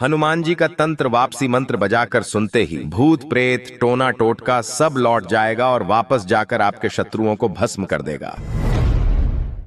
हनुमान जी का तंत्र वापसी मंत्र बजाकर सुनते ही भूत प्रेत टोना टोटका सब लौट जाएगा और वापस जाकर आपके शत्रुओं को भस्म कर देगा।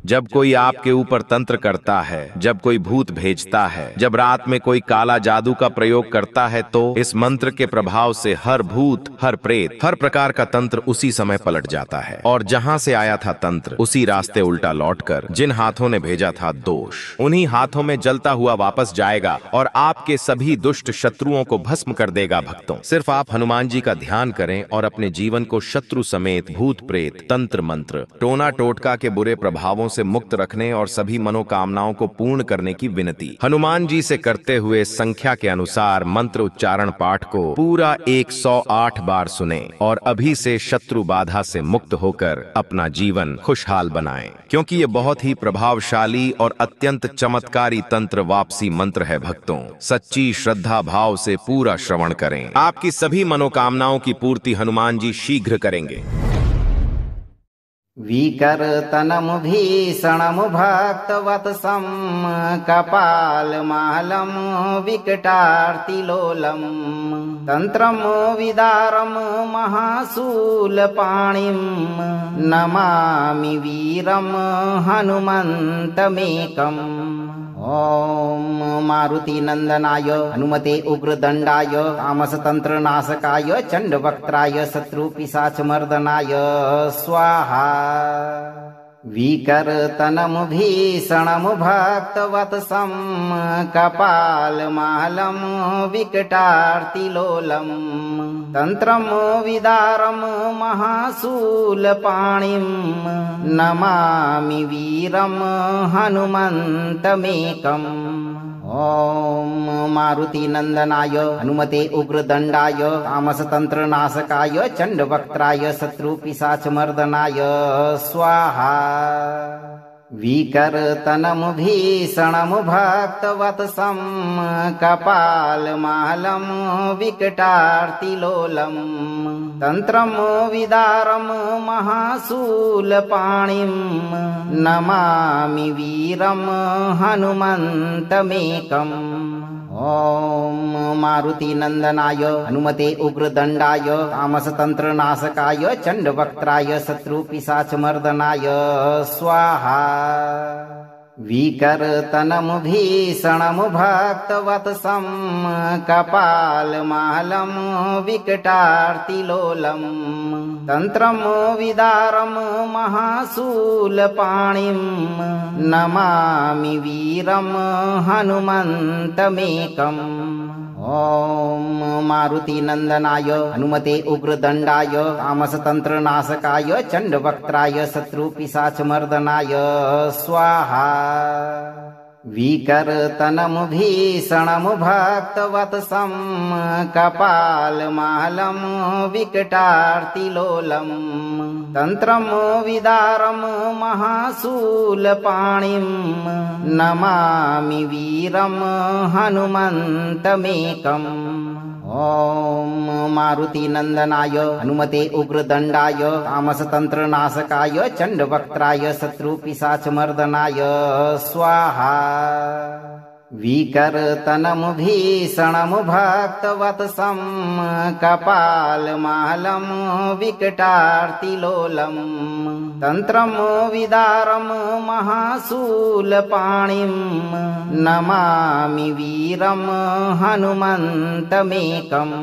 जब कोई आपके ऊपर तंत्र करता है, जब कोई भूत भेजता है, जब रात में कोई काला जादू का प्रयोग करता है, तो इस मंत्र के प्रभाव से हर भूत, हर प्रेत, हर प्रकार का तंत्र उसी समय पलट जाता है और जहां से आया था तंत्र उसी रास्ते उल्टा लौटकर जिन हाथों ने भेजा था दोष, उन्हीं हाथों में जलता हुआ वापस जाएगा और आपके सभी दुष्ट शत्रुओं को भस्म कर देगा। भक्तों, सिर्फ आप हनुमान जी का ध्यान करें और अपने जीवन को शत्रु समेत भूत प्रेत, तंत्र मंत्र, टोना टोटका के बुरे प्रभावों से मुक्त रखने और सभी मनोकामनाओं को पूर्ण करने की विनती हनुमान जी से करते हुए संख्या के अनुसार मंत्र उच्चारण पाठ को पूरा 108 बार सुने और अभी से शत्रु बाधा से मुक्त होकर अपना जीवन खुशहाल बनाएं, क्योंकि ये बहुत ही प्रभावशाली और अत्यंत चमत्कारी तंत्र वापसी मंत्र है। भक्तों, सच्ची श्रद्धा भाव से पूरा श्रवण करें, आपकी सभी मनोकामनाओं की पूर्ति हनुमान जी शीघ्र करेंगे। विकर्तनम भीषणम भक्तवत्सम कपालमालं विकटार्तिलोलम तंत्रम विदारम महाशूलपाणिं नमामि वीरम हनुमन्तमेकम्। ओम मारुति नंदनाय हनुमते उग्रदंडाय तामसतंत्रनाशकाय चंडवक्त्राय शत्रुपिशाचमर्दनाय स्वाहा। विकर्तनम भीषणम भक्तवत्सम कपालमालं विकटार्तिलोलम तंत्रम विदारम महाशूलपाणिं नमामि वीरम हनुमन्तमेकम्। ओम मारुति नंदनाय हनुमते उग्रदंडाय तामसतंत्रनाशकाय चंडवक्त्राय शत्रुपिशाचमर्दनाय स्वाहा। विकर्तनम भीषणम भक्तवत्सम कपालमालं विकटार्तिलोलम तंत्रम विदारम महाशूलपाणिं नमामि वीरम हनुमन्तमेकम्। ओम मारुति नंदनाय हनुमते उग्रदंडाय तामसतंत्रनाशकाय चंडवक्त्राय शत्रुपिशाचमर्दनाय स्वाहा। विकर्तनम भीषणम भक्तवत्सम कपालमालं विकटार्तिलोलम तंत्रम विदारम महाशूलपाणिं नमामि वीरम हनुमन्तमेकम्। ओम मारुति नंदनाय हनुमते उग्रदंडाय तामसतंत्रनाशकाय चंडवक्त्राय शत्रुपिशाचमर्दनाय स्वाहा। विकर्तनम भीषणम भक्तवत्सम कपालमालं विकटार्तिलोलम तंत्रम विदारम महाशूलपाणिं नमामि वीरम हनुमन्तमेकम्। ओम मारुति नंदनाय हनुमते उग्रदंडाय तामसतंत्रनाशकाय चंडवक्त्राय शत्रुपिशाचमर्दनाय स्वाहा। विकर्तनम भीषणम भक्तवत्सम कपालमालं विकटार्तिलोलम तंत्रम विदारम महाशूलपाणिं नमामि वीरम हनुमन्तमेकम्।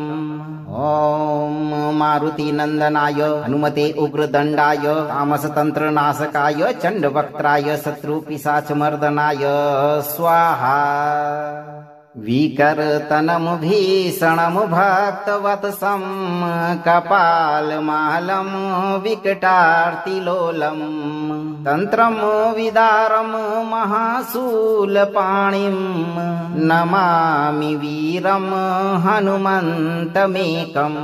ओम मारुति नंदनाय हनुमते उग्रदंडाय तामसतंत्रनाशकाय चंडवक्त्राय शत्रुपिशाचमर्दनाय स्वाहा। विकर्तनम भीषणम भक्तवत्सम कपालमालं विकटार्तिलोलम तंत्रम विदारम महाशूलपाणिं नमामि वीरम हनुमन्तमेकम्।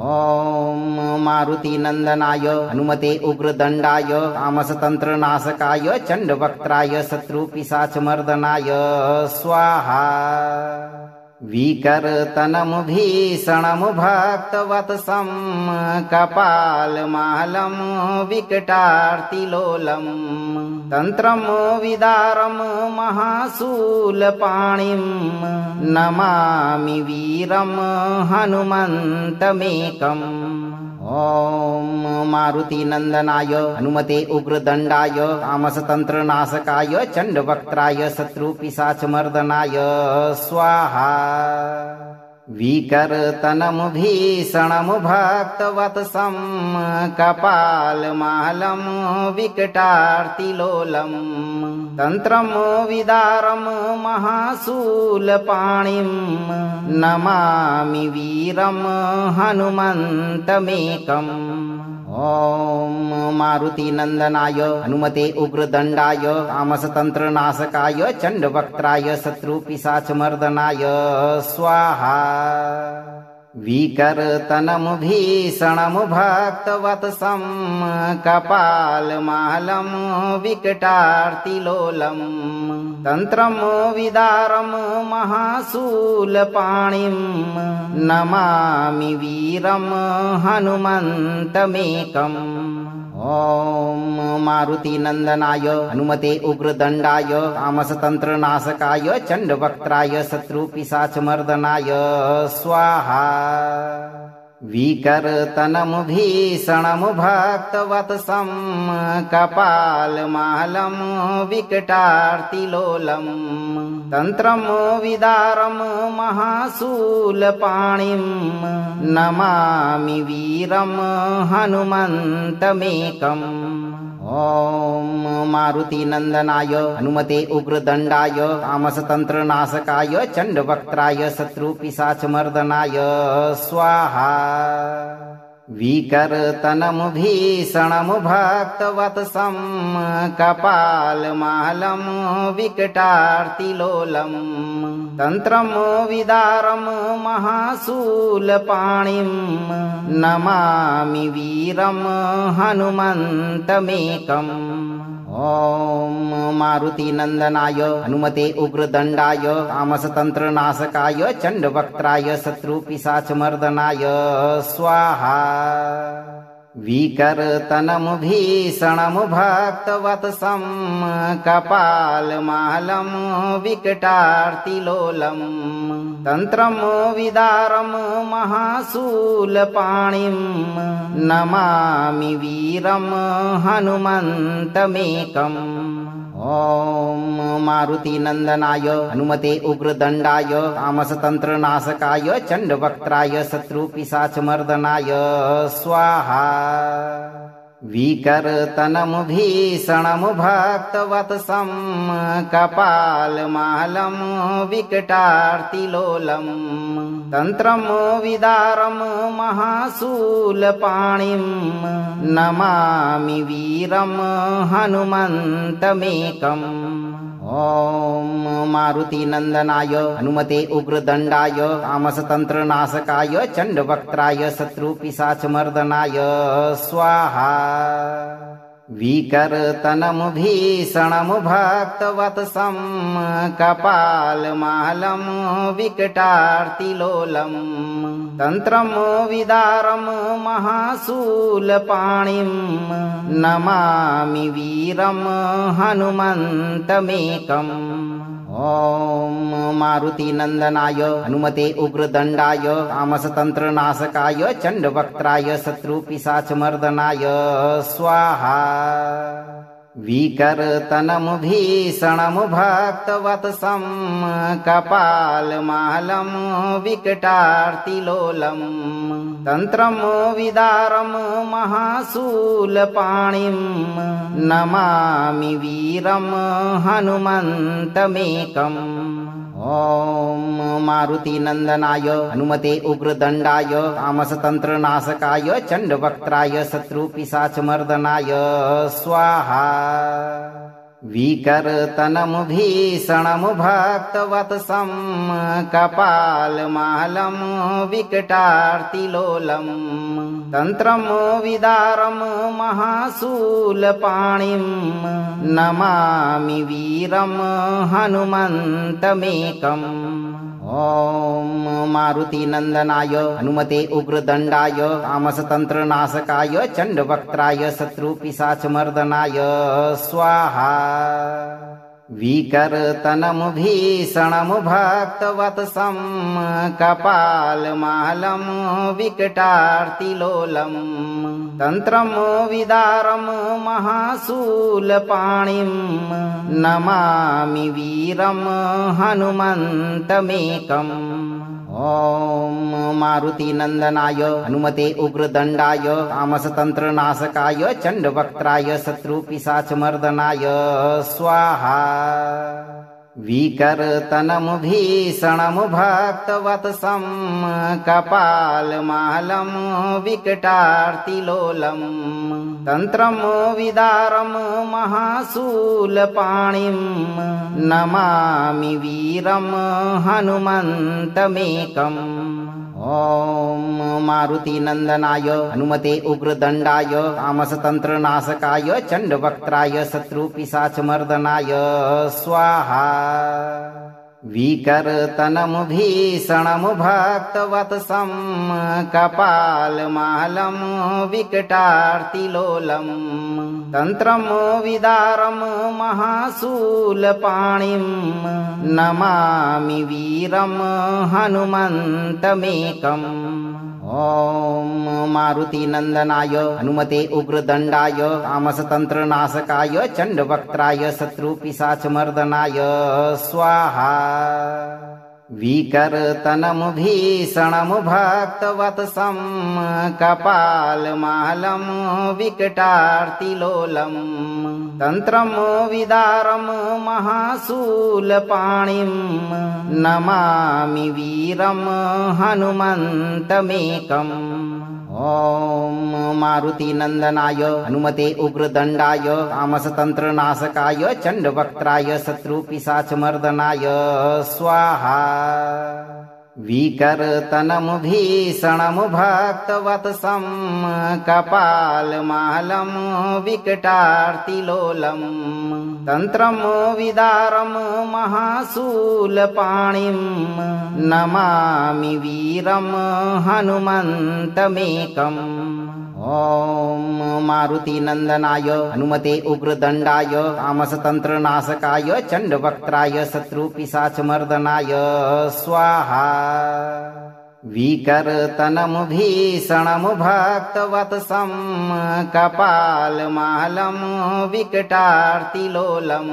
ओम मारुति नंदनाय हनुमते उग्रदंडाय तामसतंत्रनाशकाय चंडवक्त्राय शत्रुपिशाचमर्दनाय स्वाहा। विकर्तनं भीषणं भक्तवत्सं कपालमालं विकटार्तिलोलं तन्त्रं विदारं महाशूलपाणिं नमामि वीरं हनुमन्तमेकम्। ॐ मारुतिनन्दनाय हनुमते उग्रदण्डाय तामसतन्त्रनाशकाय चण्डवक्त्राय शत्रुपिशाचमर्दनाय स्वाहा। विकर्तनं भीषणं भक्तवत्सं कपालमालं विकटार्तिलोलं तन्त्रं विदारं महाशूलपाणिं नमामि वीरं हनुमन्तमेकम्। ॐ मारुतिनन्दनाय हनुमते उग्रदण्डाय तामसतन्त्रनाशकाय चण्डवक्त्राय शत्रुपिशाचमर्दनाय स्वाहा। विकर्तनं भीषणं भक्तवत्सं कपालमालं विकटार्तिलोलं तन्त्रं विदारं महाशूलपाणिं नमामि वीरं हनुमन्तमेकम्। ॐ मारुतिनन्दनाय हनुमते उग्रदण्डाय तामसतन्त्रनाशकाय चण्डवक्त्राय शत्रुपिशाचमर्दनाय स्वाहा। विकर्तनं भीषणं भक्तवत्सं कपालमालं विकटार्तिलोलं तन्त्रं विदारं महाशूलपाणिं नमामि वीरं हनुमन्तमेकम्। ॐ मारुतिनन्दनाय हनुमते उग्रदण्डाय तामसतन्त्रनाशकाय चण्डवक्त्राय शत्रुपिशाचमर्दनाय स्वाहा। विकर्तनं भीषणं भक्तवत्सं कपालमालं विकटार्तिलोलं तन्त्रं विदारं महाशूलपाणिं नमामि वीरं हनुमन्तमेकम्। ॐ मारुतिनन्दनाय हनुमते उग्रदण्डाय तामसतन्त्रनाशकाय चण्डवक्त्राय शत्रुपिशाचमर्दनाय स्वाहा। विकर्तनं भीषणं भक्तवत्सं कपालमालं विकटार्तिलोलं तन्त्रं विदारं महाशूलपाणिं नमामि वीरं हनुमन्तमेकम्। ॐ मारुतिनन्दनाय हनुमते उग्रदण्डाय तामसतन्त्रनाशकाय चण्डवक्त्राय शत्रुपिशाचमर्दनाय स्वाहा। विकर्तनं भीषणं भक्तवत्सं कपालमालं विकटार्तिलोलं तन्त्रं विदारं महाशूलपाणिं नमामि वीरं हनुमन्तमेकम्। ॐ मारुतिनन्दनाय हनुमते उग्रदण्डाय तामसतन्त्रनाशकाय चण्डवक्त्राय शत्रुपिशाचमर्दनाय स्वाहा। विकर्तनं भीषणं भक्तवत्सं कपालमालं विकटार्तिलोलं तन्त्रं विदारं महाशूलपाणिं नमामि वीरं हनुमन्तमेकम्। ॐ मारुतिनन्दनाय हनुमते उग्रदण्डाय तामसतन्त्रनाशकाय चण्डवक्त्राय शत्रुपिशाचमर्दनाय स्वाहा। विकर्तनं भीषणं भक्तवत्सं कपालमालं विकटार्तिलोलं तन्त्रं विदारं महाशूलपाणिं नमामि वीरं हनुमन्तमेकम्। ॐ मारुतिनन्दनाय हनुमते उग्रदण्डाय तामसतन्त्रनाशकाय चण्डवक्त्राय शत्रुपिशाचमर्दनाय स्वाहा। विकर्तनं भीषणं भक्तवत्सं कपालमालं विकटार्तिलोलं तन्त्रं विदारं महाशूलपाणिं नमामि वीरं हनुमन्तमेकम्। ॐ मारुतिनन्दनाय हनुमते उग्रदण्डाय तामसतन्त्रनाशकाय चण्डवक्त्राय शत्रुपिशाचमर्दनाय स्वाहा विकर्तनं भीषणं भक्तवत्सं कपालमालं विकटार्तिलोलं तन्त्रं विदारं महाशूलपाणिं नमामि वीरं हनुमन्तमेकम् ॐ मारुतिनन्दनाय हनुमते उग्रदण्डाय तामसतन्त्रनाशकाय चण्डवक्त्राय शत्रुपिशाचमर्दनाय स्वाहा विकर्तनं भीषणं भक्तवत्सं कपालमालं विकटार्तिलोलं तन्त्रं विदारं महाशूलपाणिं नमामि वीरं हनुमन्तमेकम् ॐ मारुतिनन्दनाय हनुमते उग्रदण्डाय तामसतन्त्रनाशकाय चण्डवक्त्राय शत्रुपिशाचमर्दनाय स्वाहा विकर्तनं भीषणं भक्तवत्सं कपालमालं विकटार्तिलोलं तन्त्रं विदारं महाशूलपाणिं नमामि वीरं हनुमन्तमेकम् ॐ मारुतिनन्दनाय हनुमते उग्रदण्डाय तामसतन्त्रनाशकाय चण्डवक्त्राय शत्रुपिशाचमर्दनाय स्वाहा विकर्तनं भीषणं भक्तवत्सं कपालमालं विकटार्तिलोलं तन्त्रं विदारं महाशूलपाणिं नमामि वीरं हनुमन्तमेकम् ॐ मारुतिनन्दनाय हनुमते उग्रदण्डाय तामसतन्त्रनाशकाय चण्डवक्त्राय शत्रुपिशाचमर्दनाय स्वाहा विकर्तनं भीषणं भक्तवत्सं कपालमालं विकटार्तिलोलं तन्त्रं विदारं महाशूलपाणिं नमामि वीरं हनुमन्तमेकम् ॐ मारुतिनन्दनाय हनुमते उग्रदण्डाय तामसतन्त्रनाशकाय चण्डवक्त्राय शत्रुपिशाचमर्दनाय स्वाहा विकर्तनं भीषणं भक्तवत्सं कपालमालं विकटार्तिलोलं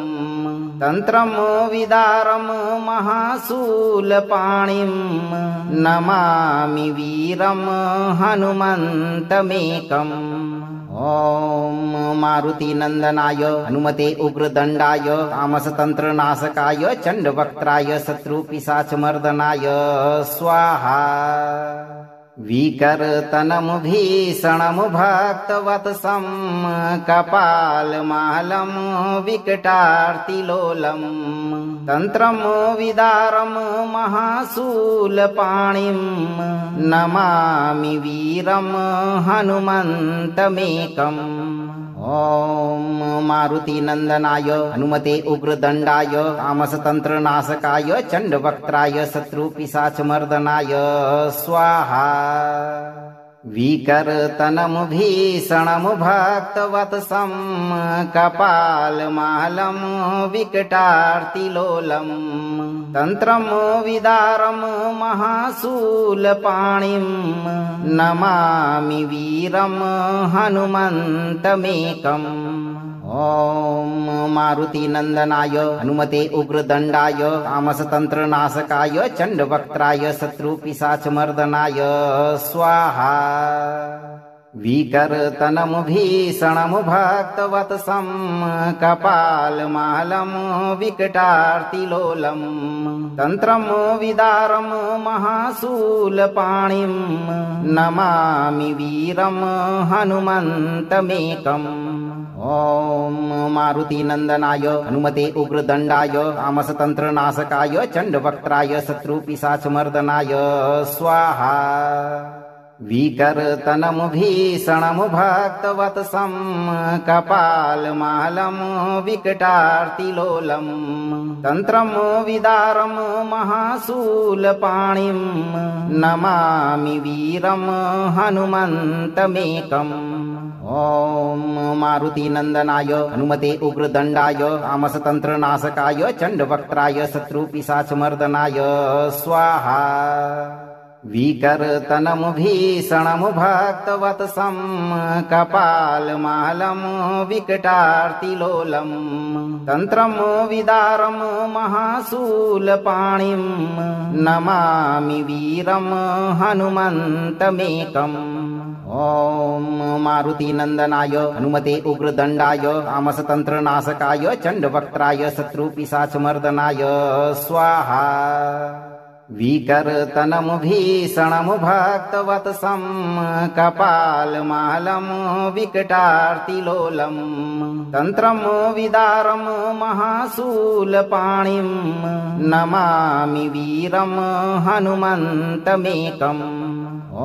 तन्त्रं विदारं महाशूलपाणिं नमामि वीरं हनुमन्तमेकम् ॐ मारुतिनन्दनाय हनुमते उग्रदण्डाय तामसतन्त्रनाशकाय चण्डवक्त्राय शत्रुपिशाचमर्दनाय स्वाहा विकर्तनं भीषणं भक्तवत्सं कपालमालं विकटार्तिलोलं तन्त्रं विदारं महाशूलपाणिं नमामि वीरं हनुमन्तमेकम् ॐ मारुतिनन्दनाय हनुमते उग्रदण्डाय तामसतन्त्रनाशकाय चण्डवक्त्राय शत्रुपिशाचमर्दनाय स्वाहा विकर्तनं भीषणं भक्तवत्सं कपालमालं विकटार्तिलोलं तन्त्रं विदारं महाशूलपाणिं नमामि वीरं हनुमन्तमेकम् ॐ मारुतिनन्दनाय हनुमते उग्रदण्डाय तामसतन्त्रनाशकाय चण्डवक्त्राय शत्रुपिशाचमर्दनाय स्वाहा विकर्तनं भीषणं भक्तवत्सं कपालमालं विकटार्तिलोलं तन्त्रं विदारं महाशूलपाणिं नमामि वीरं हनुमन्तमेकम् ॐ मारुतिनन्दनाय हनुमते उग्रदण्डाय तामसतन्त्रनाशकाय चण्डवक्त्राय शत्रुपिशाचमर्दनाय स्वाहा विकर्तनं भीषणं भक्तवत्सं कपालमालं विकटार्तिलोलं तन्त्रं विदारं महाशूलपाणिं नमामि वीरं हनुमन्तमेकम्। ॐ मारुतिनन्दनाय हनुमते उग्रदण्डाय आमसतन्त्रनाशकाय चण्डवक्त्राय शत्रुपिशाचमर्दनाय स्वाहा। विकर्तनं भीषणं भक्तवत्सं कपालमालं विकटार्तिलोलं तन्त्रं विदारं महाशूलपाणिं नमामि वीरं हनुमन्तमेकम्। ॐ मारुतिनन्दनाय हनुमते उग्रदण्डाय आमसतन्त्रनाशकाय चण्डवक्त्राय शत्रुपिशाचमर्दनाय स्वाहा। विकर्तनं भीषणं भक्तवत्सं कपालमालं विकटार्तिलोलं तन्त्रं विदारं महाशूलपाणिं नमामि वीरं हनुमन्तमेकम्।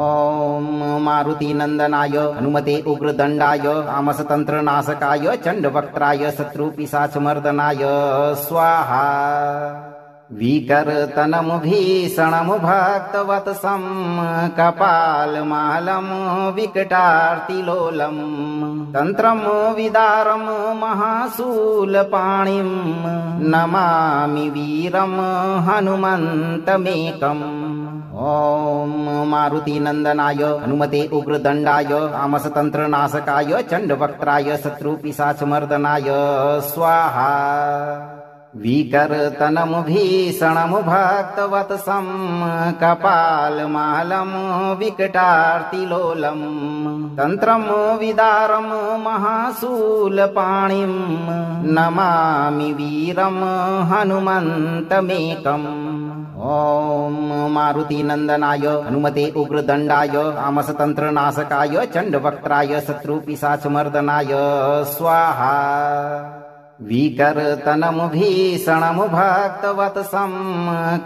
ॐ मारुतिनन्दनाय हनुमते उग्रदण्डाय आमसतन्त्रनाशकाय चण्डवक्त्राय शत्रुपिशाचमर्दनाय स्वाहा। विकर्तनं भीषणं भक्तवत्सं कपालमालं विकटार्तिलोलं तन्त्रं विदारं महाशूलपाणिं नमामि वीरं हनुमन्तमेकम्। ॐ मारुतिनन्दनाय हनुमते उग्रदण्डाय आमसतन्त्रनाशकाय चण्डवक्त्राय शत्रुपिशाचमर्दनाय स्वाहा। विकर्तनं भीषणं भक्तवत्सं कपालमालं विकटार्तिलोलं तन्त्रं विदारं महाशूलपाणिं नमामि वीरं हनुमन्तमेकम्। ॐ मारुतिनन्दनाय हनुमते उग्रदण्डाय आमसतन्त्रनाशकाय चण्डवक्त्राय शत्रुपिशाचमर्दनाय स्वाहा। विकर्तनं भीषणं भक्तवत्सं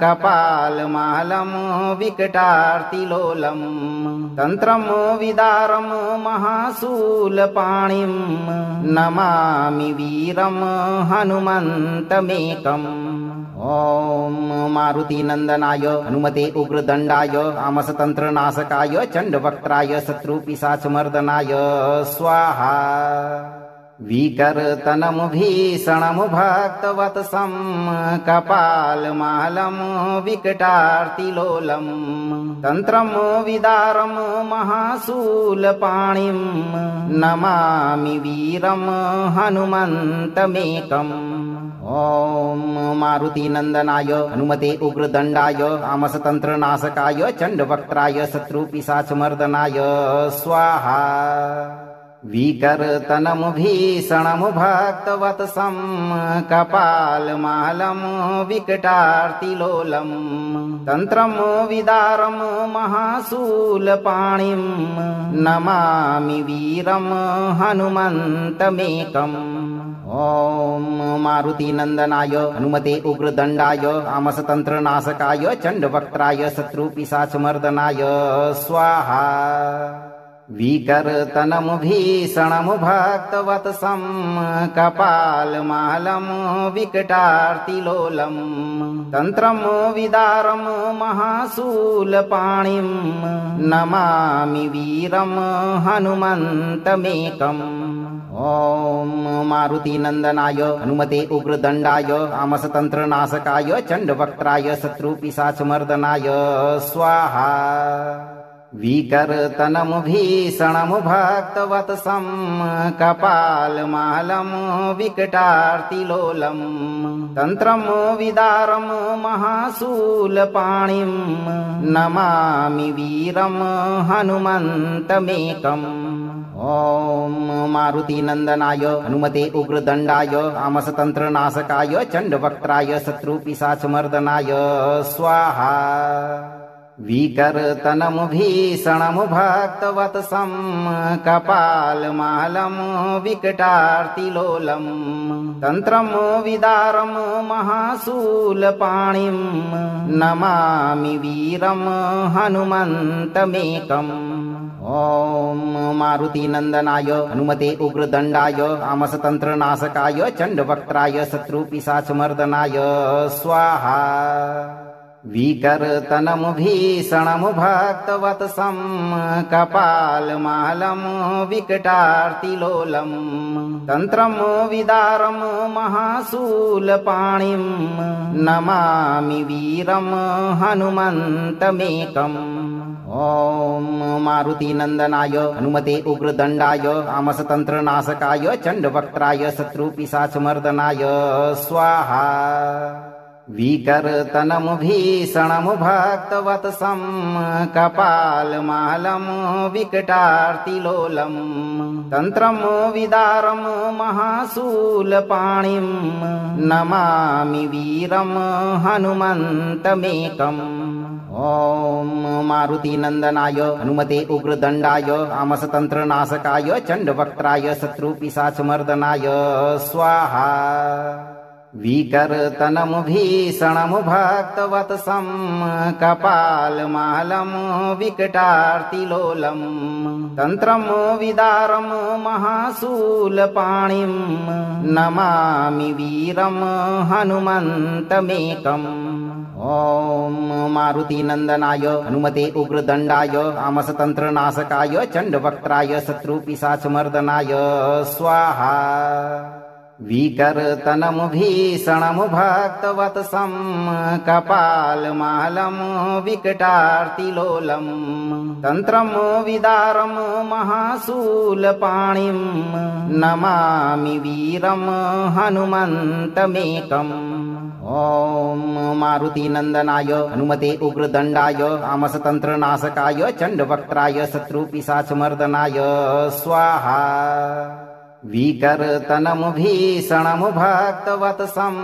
कपालमालं विकटार्तिलोलं तन्त्रं विदारं महाशूलपाणिं नमामि वीरं हनुमन्तमेकम्। ॐ मारुतिनन्दनाय हनुमते उग्रदण्डाय आमसतन्त्रनाशकाय चण्डवक्त्राय शत्रुपिशाचमर्दनाय स्वाहा। विकर्तनं भीषणं भक्तवत्सं कपालमालं विकटार्तिलोलं तन्त्रं विदारं महाशूलपाणिं नमामि वीरं हनुमन्तमेकम्। ॐ मारुतिनन्दनाय हनुमते उग्रदण्डाय आमसतन्त्रनाशकाय चण्डवक्त्राय शत्रुपिशाचमर्दनाय स्वाहा। विकर्तनं भीषणं भक्तवत्सं कपालमालं विकटार्तिलोलं तन्त्रं विदारं महाशूलपाणिं नमामि वीरं हनुमन्तमेकम्। ॐ मारुतिनन्दनाय हनुमते उग्रदण्डाय आमसतन्त्रनाशकाय चण्डवक्त्राय शत्रुपिशाचमर्दनाय स्वाहा। विकर्तनं भीषणं भक्तवत्सं कपालमालं विकटार्तिलोलं तन्त्रं विदारं महाशूलपाणिं नमामि वीरं हनुमन्तमेकम्। ॐ मारुतिनन्दनाय हनुमते उग्रदण्डाय आमसतन्त्रनाशकाय चण्डवक्त्राय शत्रुपिशाचमर्दनाय स्वाहा। विकर्तनं भीषणं भक्तवत्सं कपालमालं विकटार्तिलोलं तन्त्रं विदारं महाशूलपाणिं नमामि वीरं हनुमन्तमेकम्। ॐ मारुतिनन्दनाय हनुमते उग्रदण्डाय आमसतन्त्रनाशकाय चण्डवक्त्राय शत्रुपिशाचमर्दनाय स्वाहा। विकर्तनं भीषणं भक्तवत्सं कपालमालं विकटार्तिलोलं तन्त्रं विदारं महाशूलपाणिं नमामि वीरं हनुमन्तमेकम्। ॐ मारुतिनन्दनाय हनुमते उग्रदण्डाय तामसतन्त्रनाशकाय चण्डवक्त्राय शत्रुपिशाचमर्दनाय स्वाहा विकर्तनं भीषणं भक्तवत्सं कपालमालं विकटार्तिलोलं तन्त्रं विदारं महाशूलपाणिं नमामि वीरं हनुमन्तमेकम् ॐ मारुतिनन्दनाय हनुमते उग्रदण्डाय तामसतन्त्रनाशकाय चण्डवक्त्राय शत्रुपिशाचमर्दनाय स्वाहा विकर्तनं भीषणं भक्तवत्सं कपालमालं विकटार्तिलोलं तन्त्रं विदारं महाशूलपाणिं नमामि वीरं हनुमन्तमेकम् ॐ मारुतिनन्दनाय हनुमते उग्रदण्डाय तामसतन्त्रनाशकाय चण्डवक्त्राय शत्रुपिशाचमर्दनाय स्वाहा विकर्तनं भीषणं भक्तवत्सं कपालमालं विकटार्तिलोलं तन्त्रं विदारं महाशूलपाणिं नमामि वीरं हनुमन्तमेकम् ॐ मारुतिनन्दनाय हनुमते उग्रदण्डाय तामसतन्त्रनाशकाय चण्डवक्त्राय शत्रुपिशाचमर्दनाय स्वाहा विकर्तनं भीषणं भक्तवत्सं कपालमालं विकटार्तिलोलं तन्त्रं विदारं महाशूलपाणिं नमामि वीरं हनुमन्तमेकम् ॐ मारुतिनन्दनाय हनुमते उग्रदण्डाय तामसतन्त्रनाशकाय चण्डवक्त्राय शत्रुपिशाचमर्दनाय स्वाहा विकर्तनं भीषणं भक्तवत्सं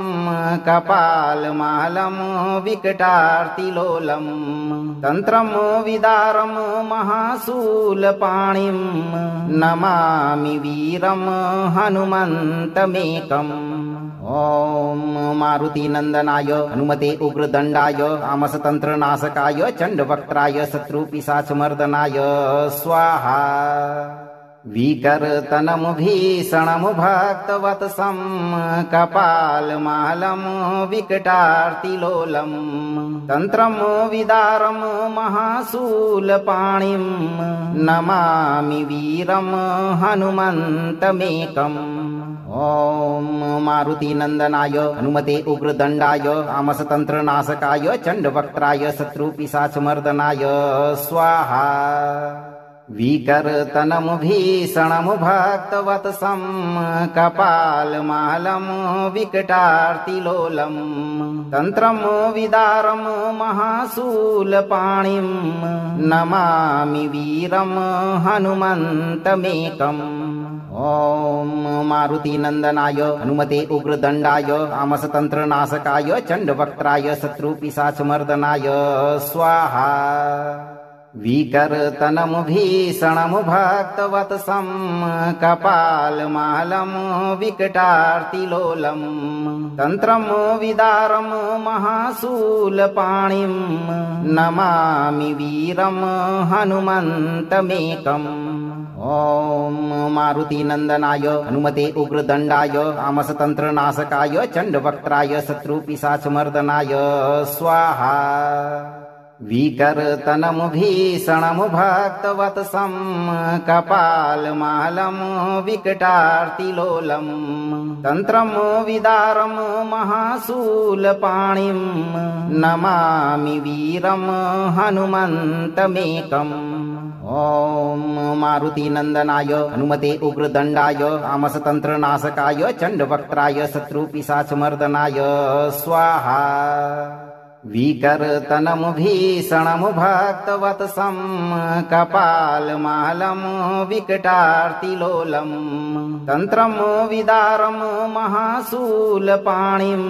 कपालमालं विकटार्तिलोलं तन्त्रं विदारं महाशूलपाणिं नमामि वीरं हनुमन्तमेकम् ॐ मारुतिनन्दनाय हनुमते उग्रदण्डाय तामसतन्त्रनाशकाय चण्डवक्त्राय शत्रुपिशाचमर्दनाय स्वाहा विकर्तनं भीषणं भक्तवत्सं कपालमालं विकटार्तिलोलं तन्त्रं विदारं महाशूलपाणिं नमामि वीरं हनुमन्तमेकम् ॐ मारुतिनन्दनाय हनुमते उग्रदण्डाय तामसतन्त्रनाशकाय चण्डवक्त्राय शत्रुपिशाचमर्दनाय स्वाहा विकर्तनं भीषणं भक्तवत्सं कपालमालं विकटार्तिलोलं तन्त्रं विदारं महाशूलपाणिं नमामि वीरं हनुमन्तमेकम् ॐ मारुतिनन्दनाय हनुमते उग्रदण्डाय तामसतन्त्रनाशकाय चण्डवक्त्राय शत्रुपिशाचमर्दनाय स्वाहा विकर्तनं भीषणं भक्तवत्सं कपालमालं विकटार्तिलोलं तन्त्रं विदारं महाशूलपाणिं नमामि वीरं हनुमन्तमेकम् ॐ मारुतिनन्दनाय हनुमते उग्रदण्डाय तामसतन्त्रनाशकाय चण्डवक्त्राय शत्रुपिशाचमर्दनाय स्वाहा विकर्तनं भीषणं भक्तवत्सं कपालमालं विकटार्तिलोलं तन्त्रं विदारं महाशूलपाणिं नमामि वीरं हनुमन्तमेकम् ॐ मारुतिनन्दनाय हनुमते उग्रदण्डाय तामसतन्त्रनाशकाय चण्डवक्त्राय शत्रुपिशाचमर्दनाय स्वाहा विकर्तनं भीषणं भक्तवत्सं कपालमालं विकटार्तिलोलं तन्त्रं विदारं महाशूलपाणिं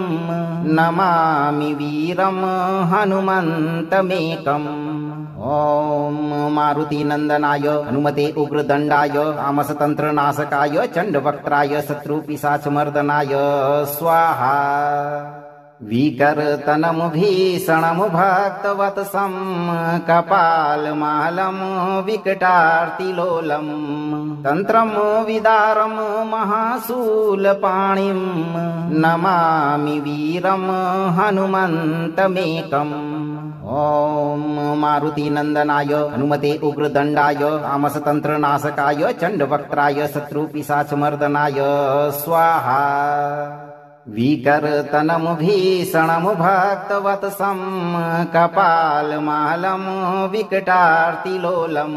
नमामि वीरं हनुमन्तमेकम् ॐ मारुतिनन्दनाय हनुमते उग्रदण्डाय तामसतन्त्रनाशकाय चण्डवक्त्राय शत्रुपिशाचमर्दनाय स्वाहा विकर्तनं भीषणं भक्तवत्सं कपालमालं विकटार्तिलोलं तन्त्रं विदारं महाशूलपाणिं नमामि वीरं हनुमन्तमेकम्। ॐ मारुतिनन्दनाय हनुमते उग्रदण्डाय आमसतन्त्रनाशकाय चण्डवक्त्राय शत्रुपिशाचमर्दनाय स्वाहा। विकर्तनं भीषणं भक्तवत्सं कपालमालं विकटार्तिलोलं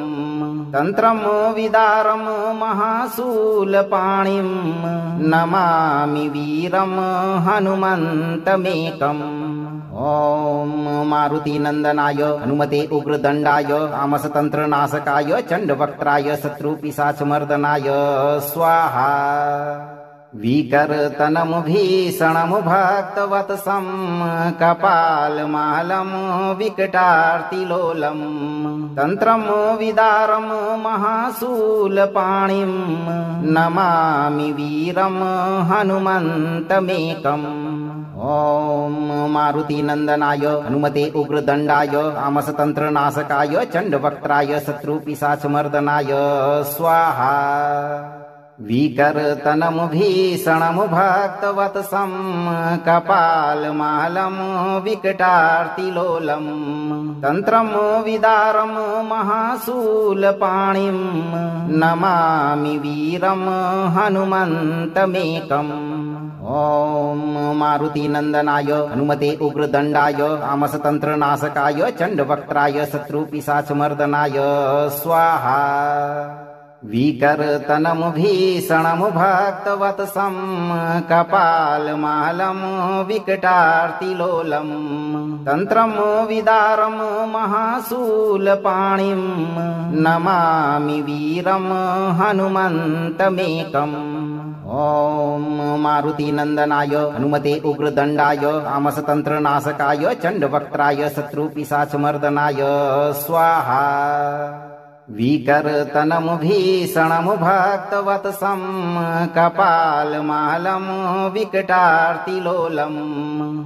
तन्त्रं विदारं महाशूलपाणिं नमामि वीरं हनुमन्तमेकम्। ॐ मारुतिनन्दनाय हनुमते उग्रदण्डाय आमसतन्त्रनाशकाय चण्डवक्त्राय शत्रुपिशाचमर्दनाय स्वाहा। विकर्तनं भीषणं भक्तवत्सं कपालमालं विकटार्तिलोलं तन्त्रं विदारं महाशूलपाणिं नमामि वीरं हनुमन्तमेकम्। ॐ मारुतिनन्दनाय हनुमते उग्रदण्डाय आमसतन्त्रनाशकाय चण्डवक्त्राय शत्रुपिशाचमर्दनाय स्वाहा। विकर्तनं भीषणं भक्तवत्सं कपालमालं विकटार्तिलोलं तन्त्रं विदारं महाशूलपाणिं नमामि वीरं हनुमन्तमेकम्। ॐ मारुतिनन्दनाय हनुमते उग्रदण्डाय आमसतन्त्रनाशकाय चण्डवक्त्राय शत्रुपिशाचमर्दनाय स्वाहा। विकर्तनं भीषणं भक्तवत्सं कपालमालं विकटार्तिलोलं तन्त्रं विदारं महाशूलपाणिं नमामि वीरं हनुमन्तमेकम्। ॐ मारुतिनन्दनाय हनुमते उग्रदण्डाय आमसतन्त्रनाशकाय चण्डवक्त्राय शत्रुपिशाचमर्दनाय स्वाहा। विकर्तनं भीषणं भक्तवत्सं कपालमालं विकटार्तिलोलं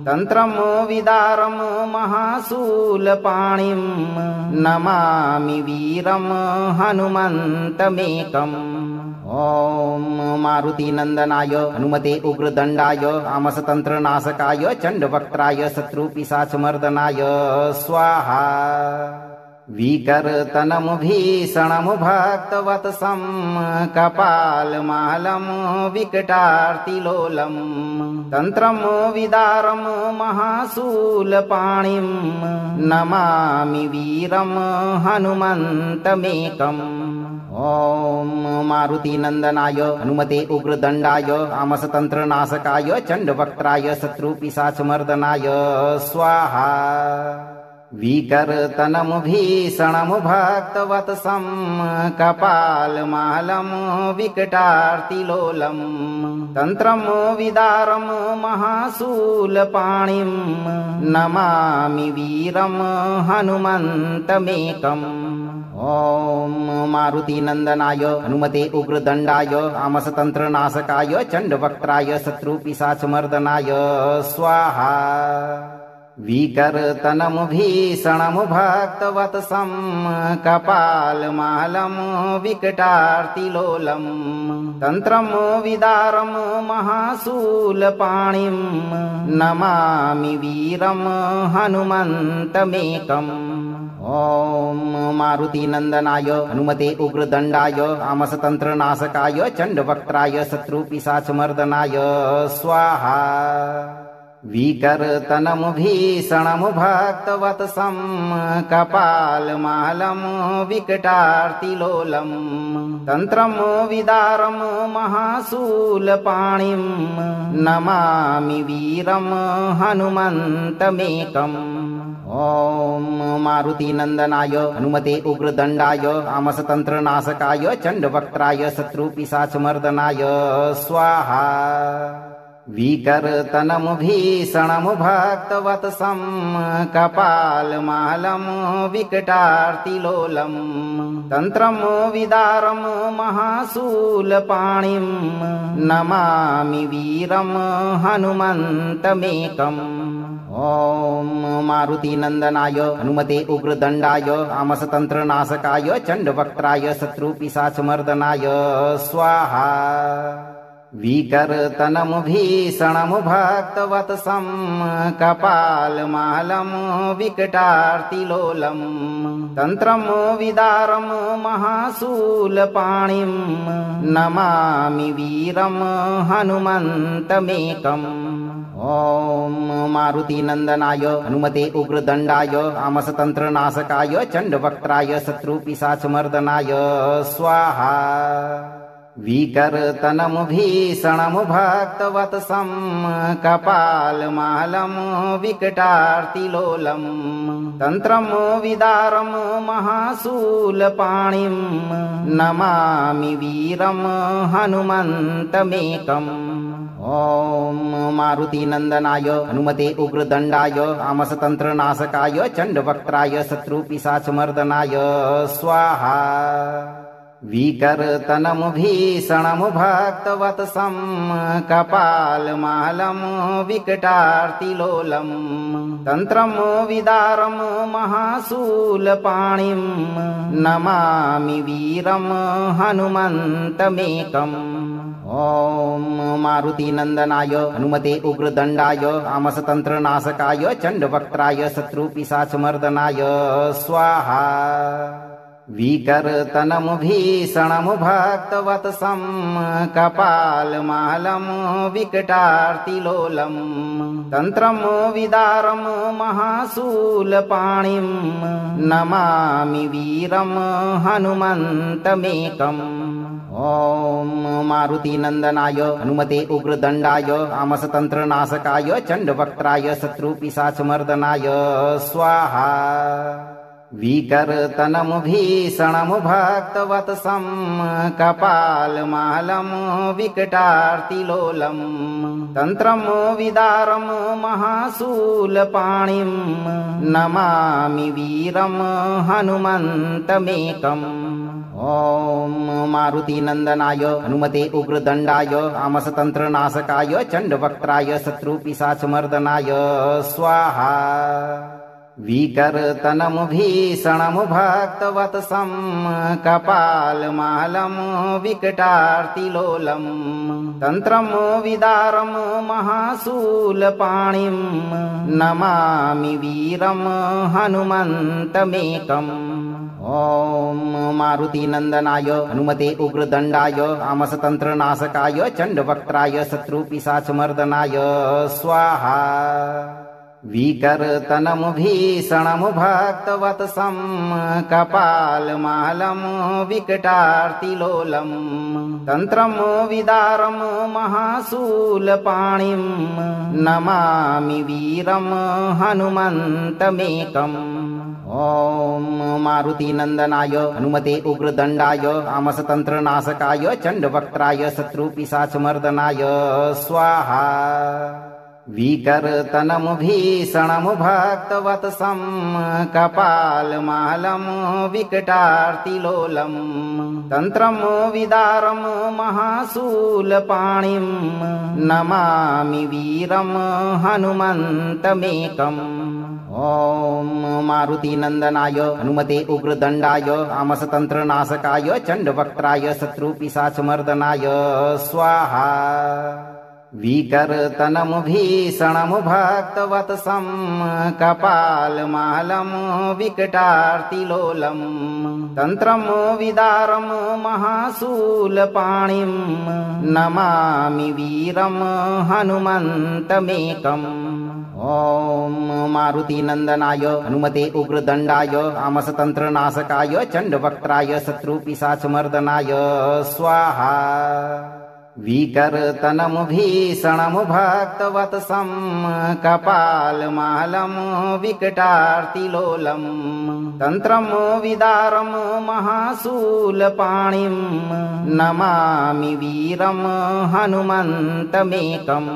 तन्त्रं विदारं महाशूलपाणिं नमामि वीरं हनुमन्तमेकम्। ॐ मारुतिनन्दनाय हनुमते उग्रदण्डाय आमसतन्त्रनाशकाय चण्डवक्त्राय शत्रुपिशाचमर्दनाय स्वाहा। विकर्तनं भीषणं भक्तवत्सं कपालमालं विकटार्तिलोलं तन्त्रं विदारं महाशूलपाणिं नमामि वीरं हनुमन्तमेकम्। ॐ मारुतिनन्दनाय हनुमते उग्रदण्डाय आमसतन्त्रनाशकाय चण्डवक्त्राय शत्रुपिशाचमर्दनाय स्वाहा। विकर्तनं भीषणं भक्तवत्सं कपालमालं विकटार्तिलोलं तन्त्रं विदारं महाशूलपाणिं नमामि वीरं हनुमन्तमेकम्। ॐ मारुतिनन्दनाय हनुमते उग्रदण्डाय आमसतन्त्रनाशकाय चण्डवक्त्राय शत्रुपिशाचमर्दनाय स्वाहा। विकर्तनं भीषणं भक्तवत्सं कपालमालं विकटार्तिलोलं तन्त्रं विदारं महाशूलपाणिं नमामि वीरं हनुमन्तमेकम्। ॐ मारुतिनन्दनाय हनुमते उग्रदण्डाय आमसतन्त्रनाशकाय चण्डवक्त्राय शत्रुपिशाचमर्दनाय स्वाहा। विकर्तनं भीषणं भक्तवत्सं कपालमालं विकटार्तिलोलं तन्त्रं विदारं महाशूलपाणिं नमामि वीरं हनुमन्तमेकम्। ॐ मारुतिनन्दनाय हनुमते उग्रदण्डाय आमसतन्त्रनाशकाय चण्डवक्त्राय शत्रुपिशाचमर्दनाय स्वाहा। विकर्तनं भीषणं भक्तवत्सं कपालमालं विकटार्तिलोलं तन्त्रं विदारं महाशूलपाणिं नमामि वीरं हनुमन्तमेकम्। ॐ मारुतिनन्दनाय हनुमते उग्रदण्डाय तामसतन्त्रनाशकाय चण्डवक्त्राय शत्रुपिशाचमर्दनाय स्वाहा विकर्तनं भीषणं भक्तवत्सं कपालमालं विकटार्तिलोलं तन्त्रं विदारं महाशूलपाणिं नमामि वीरं हनुमन्तमेकम् ॐ मारुतिनन्दनाय हनुमते उग्रदण्डाय तामसतन्त्रनाशकाय चण्डवक्त्राय शत्रुपिशाचमर्दनाय स्वाहा विकर्तनं भीषणं भक्तवत्सं कपालमालं विकटार्तिलोलं तन्त्रं विदारं महाशूलपाणिं नमामि वीरं हनुमन्तमेकम् ॐ मारुतिनन्दनाय हनुमते उग्रदण्डाय तामसतन्त्रनाशकाय चण्डवक्त्राय शत्रुपिशाचमर्दनाय स्वाहा विकर्तनं भीषणं भक्तवत्सं कपालमालं विकटार्तिलोलं तन्त्रं विदारं महाशूलपाणिं नमामि वीरं हनुमन्तमेकम् ॐ मारुतिनन्दनाय हनुमते उग्रदण्डाय तामसतन्त्रनाशकाय चण्डवक्त्राय शत्रुपिशाचमर्दनाय स्वाहा विकर्तनं भीषणं भक्तवत्सं कपालमालं विकटार्तिलोलं तन्त्रं विदारं महाशूलपाणिं नमामि वीरं हनुमन्तमेकम् ॐ मारुतिनन्दनाय हनुमते उग्रदण्डाय तामसतन्त्रनाशकाय चण्डवक्त्राय शत्रुपिशाचमर्दनाय स्वाहा विकर्तनं भीषणं भक्तवत्सं कपालमालं विकटार्तिलोलं तन्त्रं विदारं महाशूलपाणिं नमामि वीरं हनुमन्तमेकम् ॐ मारुतिनन्दनाय हनुमते उग्रदण्डाय तामसतन्त्रनाशकाय चण्डवक्त्राय शत्रुपिशाचमर्दनाय स्वाहा विकर्तनं भीषणं भक्तवत्सं कपालमालं विकटार्तिलोलं तन्त्रं विदारं महाशूलपाणिं नमामि वीरं हनुमन्तमेकम् ॐ मारुतिनन्दनाय हनुमते उग्रदण्डाय तामसतन्त्रनाशकाय चण्डवक्त्राय शत्रुपिशाचमर्दनाय स्वाहा विकर्तनं भीषणं भक्तवत्सं कपालमालं विकटार्तिलोलं तन्त्रं विदारं महाशूलपाणिं नमामि वीरं हनुमन्तमेकम् ॐ मारुतिनन्दनाय हनुमते उग्रदण्डाय तामसतन्त्रनाशकाय चण्डवक्त्राय शत्रुपिशाचमर्दनाय स्वाहा विकर्तनं भीषणं भक्तवत्सं कपालमालं विकटार्तिलोलं तन्त्रं विदारं महाशूलपाणिं नमामि वीरं हनुमन्तमेकम् ॐ मारुतिनन्दनाय हनुमते उग्रदण्डाय तामसतन्त्रनाशकाय चण्डवक्त्राय शत्रुपिशाचमर्दनाय स्वाहा विकर्तनं भीषणं भक्तवत्सं कपालमालं विकटार्तिलोलं तन्त्रं विदारं महाशूलपाणिं नमामि वीरं हनुमन्तमेकम् ॐ मारुतिनन्दनाय हनुमते उग्रदण्डाय तामसतन्त्रनाशकाय चण्डवक्त्राय शत्रुपिशाचमर्दनाय स्वाहा विकर्तनं भीषणं भक्तवत्सं कपालमालं विकटार्तिलोलं तन्त्रं विदारं महाशूलपाणिं नमामि वीरं हनुमन्तमेकम्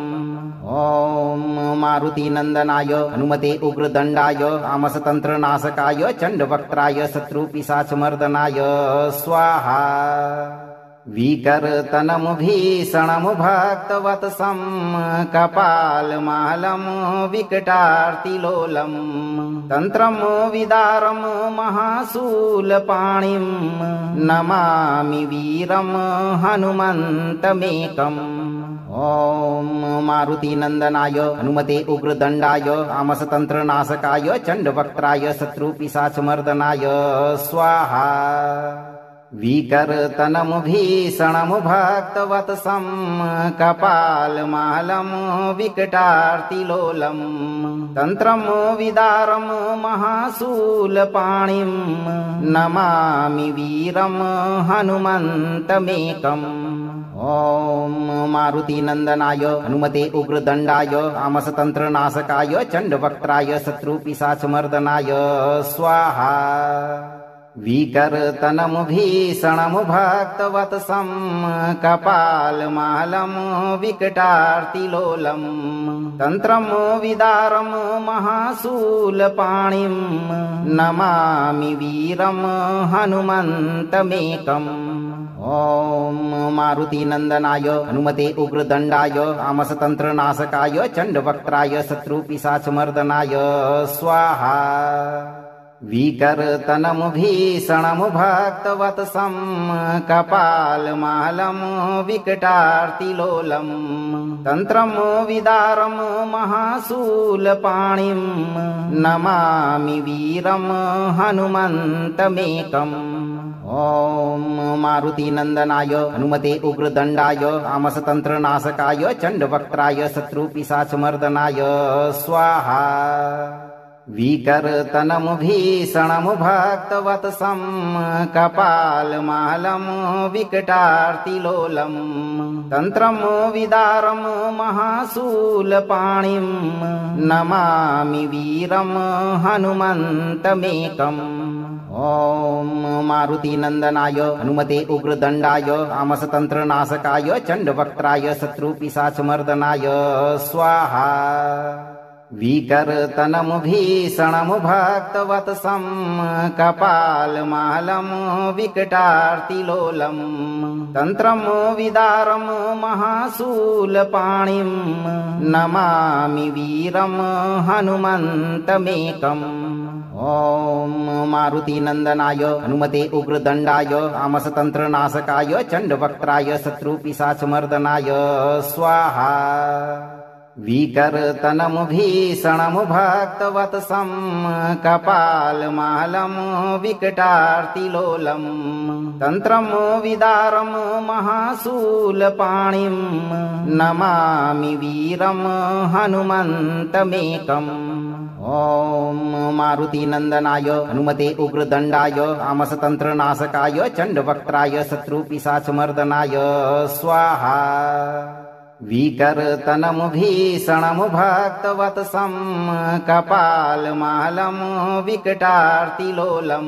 ॐ मारुतिनन्दनाय हनुमते उग्रदण्डाय तामसतन्त्रनाशकाय चण्डवक्त्राय शत्रुपिशाचमर्दनाय स्वाहा विकर्तनं भीषणं भक्तवत्सं कपालमालं विकटार्तिलोलं तन्त्रं विदारं महाशूलपाणिं नमामि वीरं हनुमन्तमेकम्। ॐ मारुतिनन्दनाय हनुमते उग्रदण्डाय आमसतन्त्रनाशकाय चण्डवक्त्राय शत्रुपिशाचमर्दनाय स्वाहा। विकर्तनं भीषणं भक्तवत्सं कपालमालं विकटार्तिलोलं तन्त्रं विदारं महाशूलपाणिं नमामि वीरं हनुमन्तमेकम्। ॐ मारुतिनन्दनाय हनुमते उग्रदण्डाय आमसतन्त्रनाशकाय चण्डवक्त्राय शत्रुपिशाचमर्दनाय स्वाहा। विकर्तनं भीषणं भक्तवत्सं कपालमालं विकटार्तिलोलं तन्त्रं विदारं महाशूलपाणिं नमामि वीरं हनुमन्तमेकम्। ॐ मारुतिनन्दनाय हनुमते उग्रदण्डाय आमसतन्त्रनाशकाय चण्डवक्त्राय शत्रुपिशाचमर्दनाय स्वाहा। विकर्तनं भीषणं भक्तवत्सं कपालमालं विकटार्तिलोलं तन्त्रं विदारं महाशूलपाणिं नमामि वीरं हनुमन्तमेकम्। ॐ मारुतिनन्दनाय हनुमते उग्रदण्डाय आमसतन्त्रनाशकाय चण्डवक्त्राय शत्रुपिशाचमर्दनाय स्वाहा। विकर्तनं भीषणं भक्तवत्सं कपालमालं विकटार्तिलोलं तन्त्रं विदारं महाशूलपाणिं नमामि वीरं हनुमन्तमेकम्। ॐ मारुतिनन्दनाय हनुमते उग्रदण्डाय आमसतन्त्रनाशकाय चण्डवक्त्राय शत्रुपिशाचमर्दनाय स्वाहा। विकर्तनं भीषणं भक्तवत्सं कपालमालं विकटार्तिलोलं तन्त्रं विदारं महाशूलपाणिं नमामि वीरं हनुमन्तमेकम्। ॐ मारुतिनन्दनाय हनुमते उग्रदण्डाय आमसतन्त्रनाशकाय चण्डवक्त्राय शत्रुपिशाचमर्दनाय स्वाहा। विकर्तनं भीषणं भक्तवत्सं कपालमालं विकटार्तिलोलं तन्त्रं विदारं महाशूलपाणिं नमामि वीरं हनुमन्तमेकम्। ॐ मारुतिनन्दनाय हनुमते उग्रदण्डाय आमसतन्त्रनाशकाय चण्डवक्त्राय शत्रुपिशाचमर्दनाय स्वाहा। विकर्तनं भीषणं भक्तवत्सं कपालमालं विकटार्तिलोलं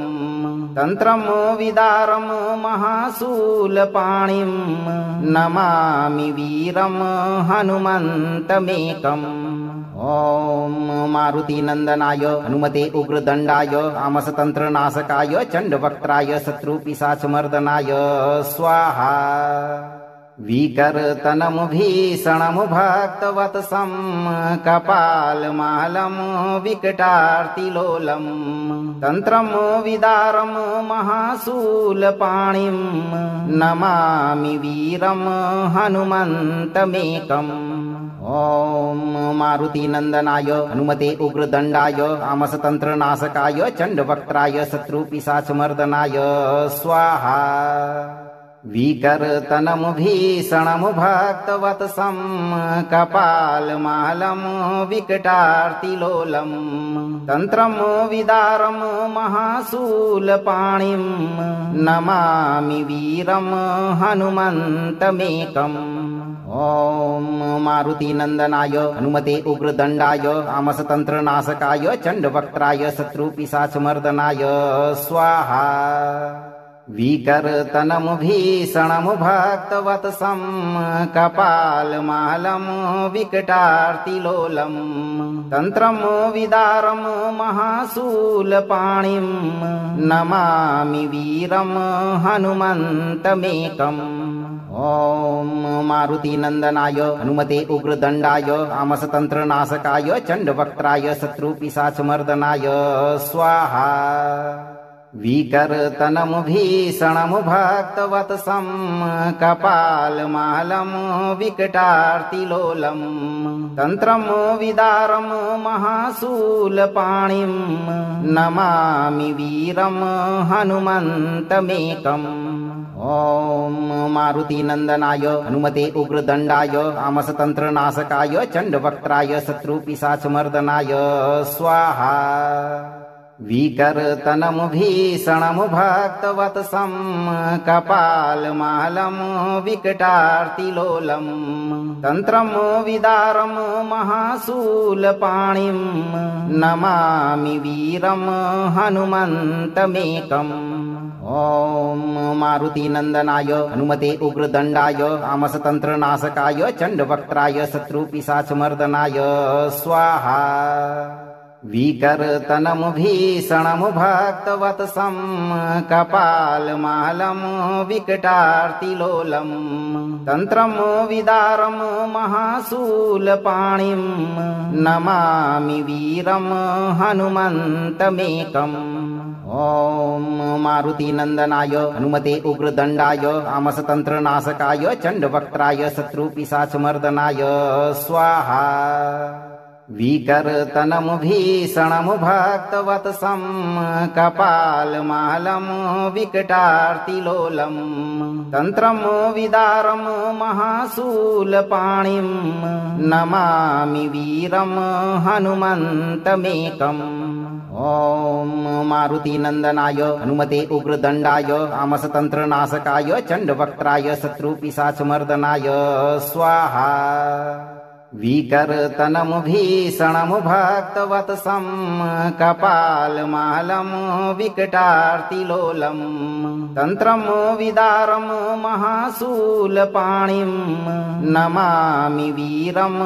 तन्त्रं विदारं महाशूलपाणिं नमामि वीरं हनुमन्तमेकम्। ॐ मारुतिनन्दनाय हनुमते उग्रदण्डाय आमसतन्त्रनाशकाय चण्डवक्त्राय शत्रुपिशाचमर्दनाय स्वाहा। विकर्तनं भीषणं भक्तवत्सं कपालमालं विकटार्तिलोलं तन्त्रं विदारं महाशूलपाणिं नमामि वीरं हनुमन्तमेकम्। ॐ मारुतिनन्दनाय हनुमते उग्रदण्डाय आमसतन्त्रनाशकाय चण्डवक्त्राय शत्रुपिशाचमर्दनाय स्वाहा। विकर्तनं भीषणं भक्तवत्सं कपालमालं विकटार्तिलोलं तन्त्रं विदारं महाशूलपाणिं नमामि वीरं हनुमन्तमेकम्। ॐ मारुतिनन्दनाय हनुमते उग्रदण्डाय आमसतन्त्रनाशकाय चण्डवक्त्राय शत्रुपिशाचमर्दनाय स्वाहा। विकर्तनं भीषणं भक्तवत्सं कपालमालं विकटार्तिलोलं तन्त्रं विदारं महाशूलपाणिं नमामि वीरं हनुमन्तमेकम्। ॐ मारुतिनन्दनाय हनुमते उग्रदण्डाय तामसतन्त्रनाशकाय चण्डवक्त्राय शत्रुपिशाचमर्दनाय स्वाहा विकर्तनं भीषणं भक्तवत्सं कपालमालं विकटार्तिलोलं तन्त्रं विदारं महाशूलपाणिं नमामि वीरं हनुमन्तमेकम् ॐ मारुतिनन्दनाय हनुमते उग्रदण्डाय तामसतन्त्रनाशकाय चण्डवक्त्राय शत्रुपिशाचमर्दनाय स्वाहा विकर्तनं भीषणं भक्तवत्सं कपालमालं विकटार्तिलोलं तन्त्रं विदारं महाशूलपाणिं नमामि वीरं हनुमन्तमेकम् ॐ मारुतिनन्दनाय हनुमते उग्रदण्डाय तामसतन्त्रनाशकाय चण्डवक्त्राय शत्रुपिशाचमर्दनाय स्वाहा विकर्तनं भीषणं भक्तवत्सं कपालमालं विकटार्तिलोलं तन्त्रं विदारं महाशूलपाणिं नमामि वीरं हनुमन्तमेकम् ॐ मारुतिनन्दनाय हनुमते उग्रदण्डाय तामसतन्त्रनाशकाय चण्डवक्त्राय शत्रुपिशाचमर्दनाय स्वाहा विकर्तनं भीषणं भक्तवत्सं कपालमालं विकटार्तिलोलं तन्त्रं विदारं महाशूलपाणिं नमामि वीरं हनुमन्तमेकम् ॐ मारुतिनन्दनाय हनुमते उग्रदण्डाय तामसतन्त्रनाशकाय चण्डवक्त्राय शत्रुपिशाचमर्दनाय स्वाहा विकर्तनं भीषणं भक्तवत्सं कपालमालं विकटार्तिलोलं तन्त्रं विदारं महाशूलपाणिं नमामि वीरं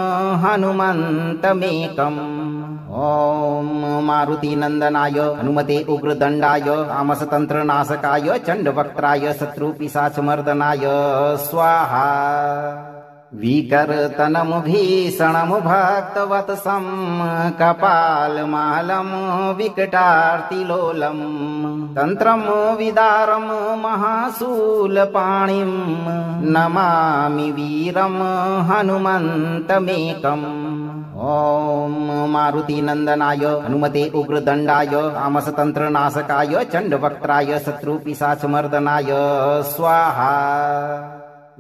हनुमन्तमेकम् ॐ मारुतिनन्दनाय हनुमते उग्रदण्डाय तामसतन्त्रनाशकाय चण्डवक्त्राय शत्रुपिशाचमर्दनाय स्वाहा विकर्तनं भीषणं भक्तवत्सं कपालमालं विकटार्तिलोलं तन्त्रं विदारं महाशूलपाणिं नमामि वीरं हनुमन्तमेकम् ॐ मारुतिनन्दनाय हनुमते उग्रदण्डाय तामसतन्त्रनाशकाय चण्डवक्त्राय शत्रुपिशाचमर्दनाय स्वाहा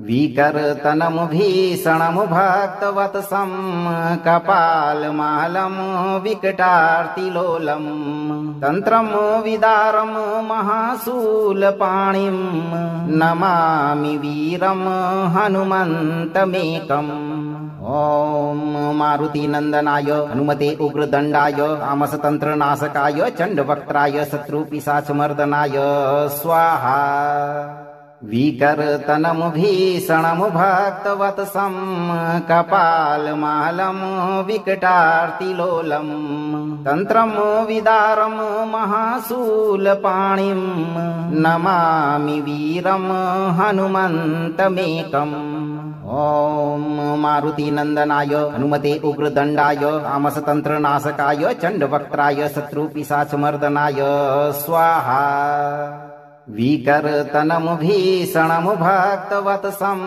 विकर्तनं भीषणं भक्तवत्सं कपालमालं विकटार्तिलोलं तन्त्रं विदारं महाशूलपाणिं नमामि वीरं हनुमन्तमेकम् ॐ मारुतिनन्दनाय हनुमते उग्रदण्डाय तामसतन्त्रनाशकाय चण्डवक्त्राय शत्रुपिशाचमर्दनाय स्वाहा विकर्तनं भीषणं भक्तवत्सं कपालमालं विकटार्तिलोलं तन्त्रं विदारं महाशूलपाणिं नमामि वीरं हनुमन्तमेकम् ॐ मारुतिनन्दनाय हनुमते उग्रदण्डाय तामसतन्त्रनाशकाय चण्डवक्त्राय शत्रुपिशाचमर्दनाय स्वाहा विकर्तनं भीषणं भक्तवत्सं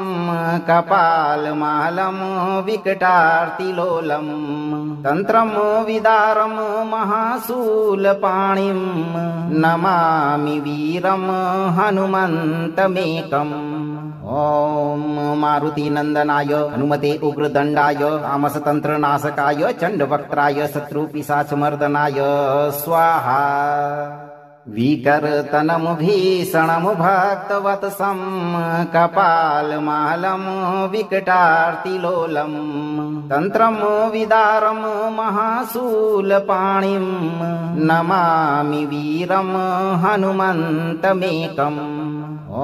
कपालमालं विकटार्तिलोलं तन्त्रं विदारं महाशूलपाणिं नमामि वीरं हनुमन्तमेकम् ॐ मारुतिनन्दनाय हनुमते उग्रदण्डाय तामसतन्त्रनाशकाय चण्डवक्त्राय शत्रुपिशाचमर्दनाय स्वाहा विकर्तनं भीषणं भक्तवत्सं कपालमालं विकटार्तिलोलं तन्त्रं विदारं महाशूलपाणिं नमामि वीरं हनुमन्तमेकम्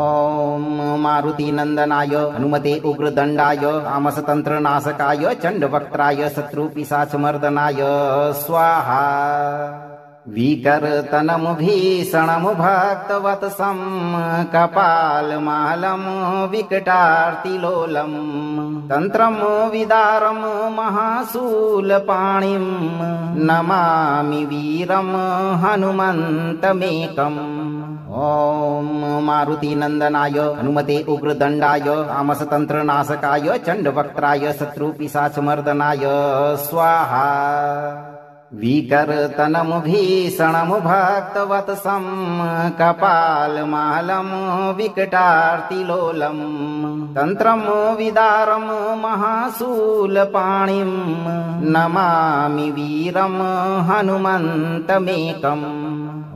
ॐ मारुतिनन्दनाय हनुमते उग्रदण्डाय तामसतन्त्रनाशकाय चण्डवक्त्राय शत्रुपिशाचमर्दनाय स्वाहा विकर्तनं भीषणं भक्तवत्सं कपालमालं विकटार्तिलोलं तन्त्रं विदारं महाशूलपाणिं नमामि वीरं हनुमन्तमेकम्। ॐ मारुतिनन्दनाय हनुमते उग्रदण्डाय आमसतन्त्रनाशकाय चण्डवक्त्राय शत्रुपिशाचमर्दनाय स्वाहा। विकर्तनं भीषणं भक्तवत्सं कपालमालं विकटार्तिलोलं तन्त्रं विदारं महाशूलपाणिं नमामि वीरं हनुमन्तमेकम्।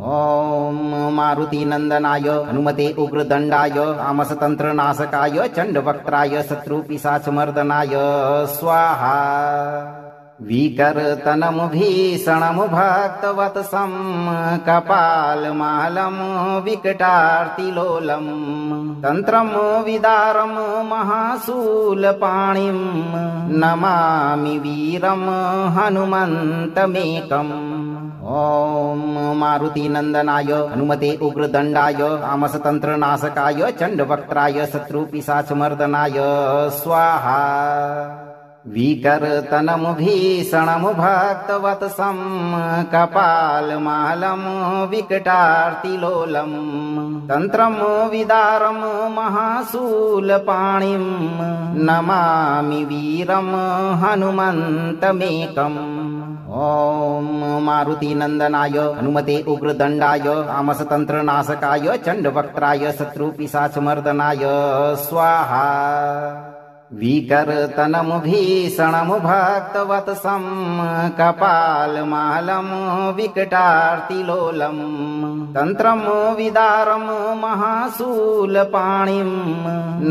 ॐ मारुतिनन्दनाय हनुमते उग्रदण्डाय आमसतन्त्रनाशकाय चण्डवक्त्राय शत्रुपिशाचमर्दनाय स्वाहा। विकर्तनं भीषणं भक्तवत्सं कपालमालं विकटार्तिलोलं तन्त्रं विदारं महाशूलपाणिं नमामि वीरं हनुमन्तमेकम्। ॐ मारुतिनन्दनाय हनुमते उग्रदण्डाय आमसतन्त्रनाशकाय चण्डवक्त्राय शत्रुपिशाचमर्दनाय स्वाहा। विकर्तनं भीषणं भक्तवत्सं कपालमालं विकटार्तिलोलं तन्त्रं विदारं महाशूलपाणिं नमामि वीरं हनुमन्तमेकम्। ॐ मारुतिनन्दनाय हनुमते उग्रदण्डाय आमसतन्त्रनाशकाय चण्डवक्त्राय शत्रुपिशाचमर्दनाय स्वाहा। विकर्तनं भीषणं भक्तवत्सं कपालमालं विकटार्तिलोलं तन्त्रं विदारं महाशूलपाणिं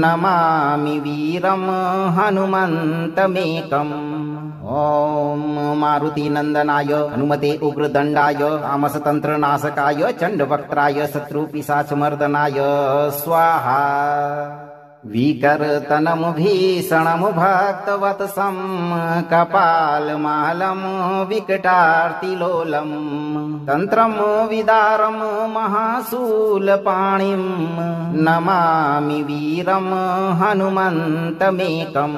नमामि वीरं हनुमन्तमेकम्। ॐ मारुतिनन्दनाय हनुमते उग्रदण्डाय आमसतन्त्रनाशकाय चण्डवक्त्राय शत्रुपिशाचमर्दनाय स्वाहा। विकर्तनं भीषणं भक्तवत्सं कपालमालं विकटार्तिलोलं तन्त्रं विदारं महाशूलपाणिं नमामि वीरं हनुमन्तमेकम्।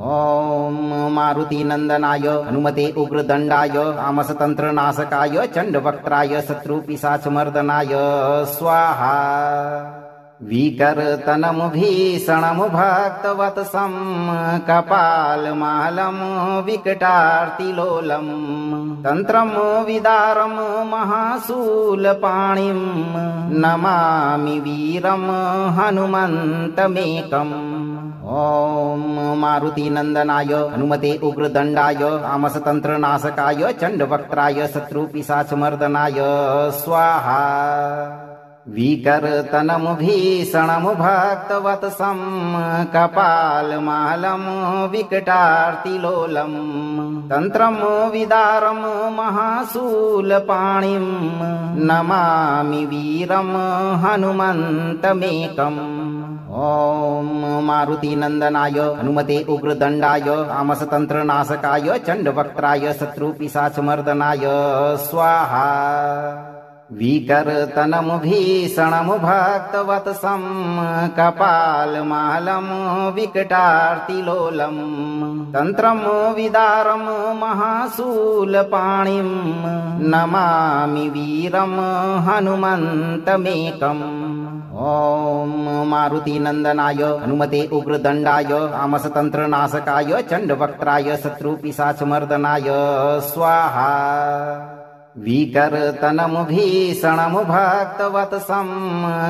ॐ मारुतिनन्दनाय हनुमते उग्रदण्डाय आमसतन्त्रनाशकाय चण्डवक्त्राय शत्रुपिशाचमर्दनाय स्वाहा। विकर्तनं भीषणं भक्तवत्सं कपालमालं विकटार्तिलोलं तन्त्रं विदारं महाशूलपाणिं नमामि वीरं हनुमन्तमेकम्। ॐ मारुतिनन्दनाय हनुमते उग्रदण्डाय आमसतन्त्रनाशकाय चण्डवक्त्राय शत्रुपिशाचमर्दनाय स्वाहा। विकर्तनं भीषणं भक्तवत्सं कपालमालं विकटार्तिलोलं तन्त्रं विदारं महाशूलपाणिं नमामि वीरं हनुमन्तमेकम्। ॐ मारुतिनन्दनाय हनुमते उग्रदण्डाय आमसतन्त्रनाशकाय चण्डवक्त्राय शत्रुपिशाचमर्दनाय स्वाहा। विकर्तनं भीषणं भक्तवत्सं कपालमालं विकटार्तिलोलं तन्त्रं विदारं महाशूलपाणिं नमामि वीरं हनुमन्तमेकम्। ॐ मारुतिनन्दनाय हनुमते उग्रदण्डाय आमसतन्त्रनाशकाय चण्डवक्त्राय शत्रुपिशाचमर्दनाय स्वाहा। विकर्तनं भीषणं भक्तवत्सं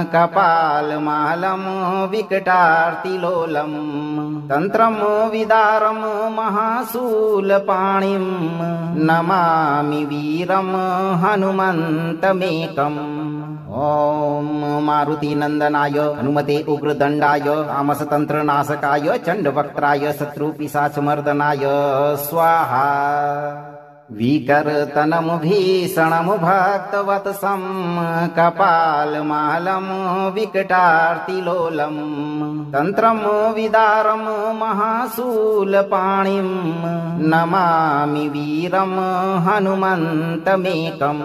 कपालमालं विकटार्तिलोलं तन्त्रं विदारं महाशूलपाणिं नमामि वीरं हनुमन्तमेकम्। ॐ मारुतिनन्दनाय हनुमते उग्रदण्डाय आमसतन्त्रनाशकाय चण्डवक्त्राय शत्रुपिशाचमर्दनाय स्वाहा। विकर्तनं भीषणं भक्तवत्सं कपालमालं विकटार्तिलोलं तन्त्रं विदारं महाशूलपाणिं नमामि वीरं हनुमन्तमेकम्।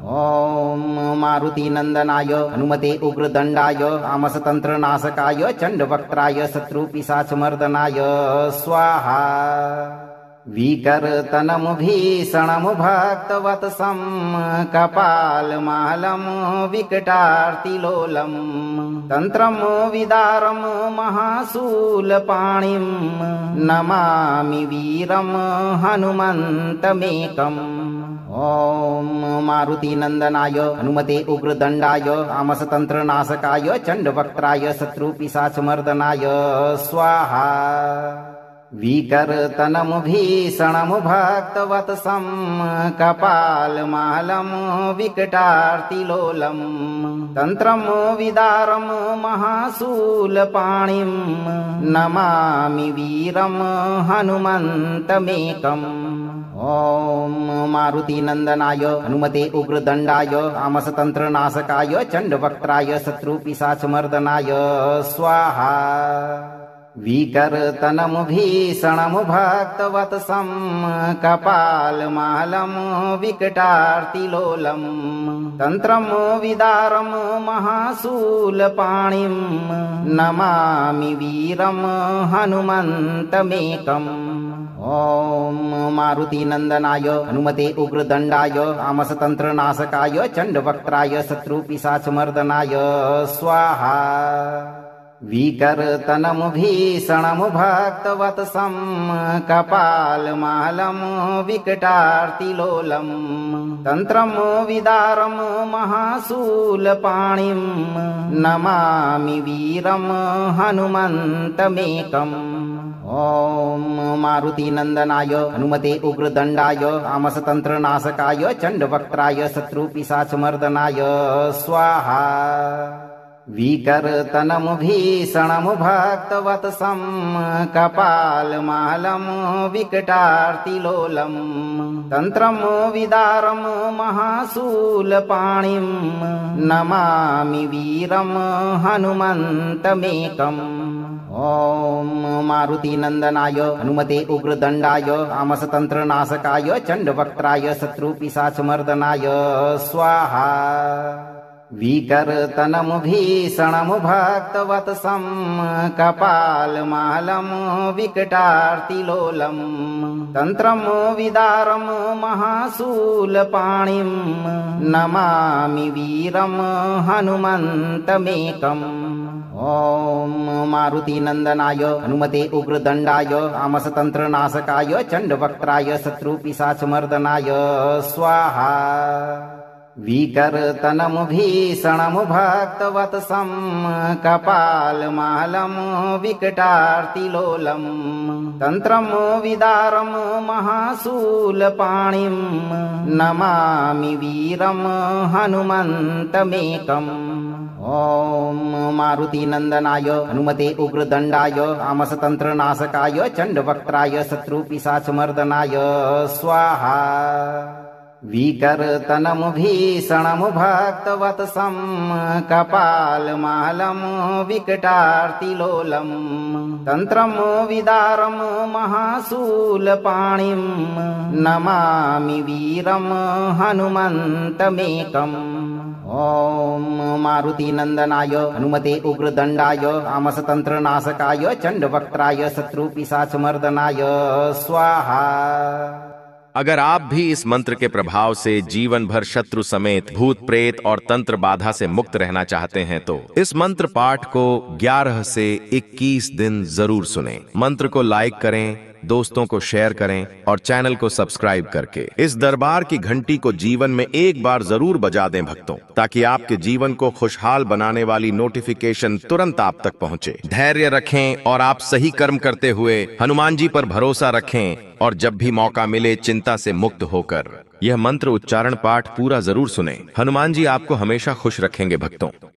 ॐ मारुतिनन्दनाय हनुमते उग्रदण्डाय तामसतन्त्रनाशकाय चण्डवक्त्राय शत्रुपिशाचमर्दनाय स्वाहा विकर्तनं भीषणं भक्तवत्सं कपालमालं विकटार्तिलोलं तन्त्रं विदारं महाशूलपाणिं नमामि वीरं हनुमन्तमेकम् ॐ मारुतिनन्दनाय हनुमते उग्रदण्डाय तामसतन्त्रनाशकाय चण्डवक्त्राय शत्रुपिशाचमर्दनाय स्वाहा विकर्तनं भीषणं भक्तवत्सं कपालमालं विकटार्तिलोलं तन्त्रं विदारं महाशूलपाणिं नमामि वीरं हनुमन्तमेकम् ॐ मारुतिनन्दनाय हनुमते उग्रदण्डाय तामसतन्त्रनाशकाय चण्डवक्त्राय शत्रुपिशाचमर्दनाय स्वाहा विकर्तनं भीषणं भक्तवत्सं कपालमालं विकटार्तिलोलं तन्त्रं विदारं महाशूलपाणिं नमामि वीरं हनुमन्तमेकम् ॐ मारुतिनन्दनाय हनुमते उग्रदण्डाय तामसतन्त्रनाशकाय चण्डवक्त्राय शत्रुपिशाचमर्दनाय स्वाहा विकर्तनं भीषणं भक्तवत्सं कपालमालं विकटार्तिलोलं तन्त्रं विदारं महाशूलपाणिं नमामि वीरं हनुमन्तमेकम् ॐ मारुतिनन्दनाय हनुमते उग्रदण्डाय तामसतन्त्रनाशकाय चण्डवक्त्राय शत्रुपिशाचमर्दनाय स्वाहा विकर्तनं भीषणं भक्तवत्सं कपालमालं विकटार्तिलोलं तन्त्रं विदारं महाशूलपाणिं नमामि वीरं हनुमन्तमेकम् ॐ मारुतिनन्दनाय हनुमते उग्रदण्डाय तामसतन्त्रनाशकाय चण्डवक्त्राय शत्रुपिशाचमर्दनाय स्वाहा विकर्तनं भीषणं भक्तवत्सं कपालमालं विकटार्तिलोलं तन्त्रं विदारं महाशूलपाणिं नमामि वीरं हनुमन्तमेकम् ॐ मारुतिनन्दनाय हनुमते उग्रदण्डाय तामसतन्त्रनाशकाय चण्डवक्त्राय शत्रुपिशाचमर्दनाय स्वाहा विकर्तनं भीषणं भक्तवत्सं कपालमालं विकटार्तिलोलं तन्त्रं विदारं महाशूलपाणिं नमामि वीरं हनुमन्तमेकम् ॐ मारुतिनन्दनाय हनुमते उग्रदण्डाय तामसतन्त्रनाशकाय चण्डवक्त्राय शत्रुपिशाचमर्दनाय स्वाहा विकर्तनं भीषणं भक्तवत्सं कपालमालं विकटार्तिलोलं तन्त्रं विदारं महाशूलपाणिं नमामि वीरं हनुमन्तमेकम् ॐ मारुतिनन्दनाय हनुमते उग्रदण्डाय तामसतन्त्रनाशकाय चण्डवक्त्राय शत्रुपिशाचमर्दनाय स्वाहा अगर आप भी इस मंत्र के प्रभाव से जीवन भर शत्रु समेत भूत प्रेत और तंत्र बाधा से मुक्त रहना चाहते हैं तो इस मंत्र पाठ को 11 से 21 दिन जरूर सुनें। मंत्र को लाइक करें, दोस्तों को शेयर करें और चैनल को सब्सक्राइब करके इस दरबार की घंटी को जीवन में एक बार जरूर बजा दें भक्तों, ताकि आपके जीवन को खुशहाल बनाने वाली नोटिफिकेशन तुरंत आप तक पहुंचे। धैर्य रखें और आप सही कर्म करते हुए हनुमान जी पर भरोसा रखें और जब भी मौका मिले चिंता से मुक्त होकर यह मंत्र उच्चारण पाठ पूरा जरूर सुनें। हनुमान जी आपको हमेशा खुश रखेंगे भक्तों।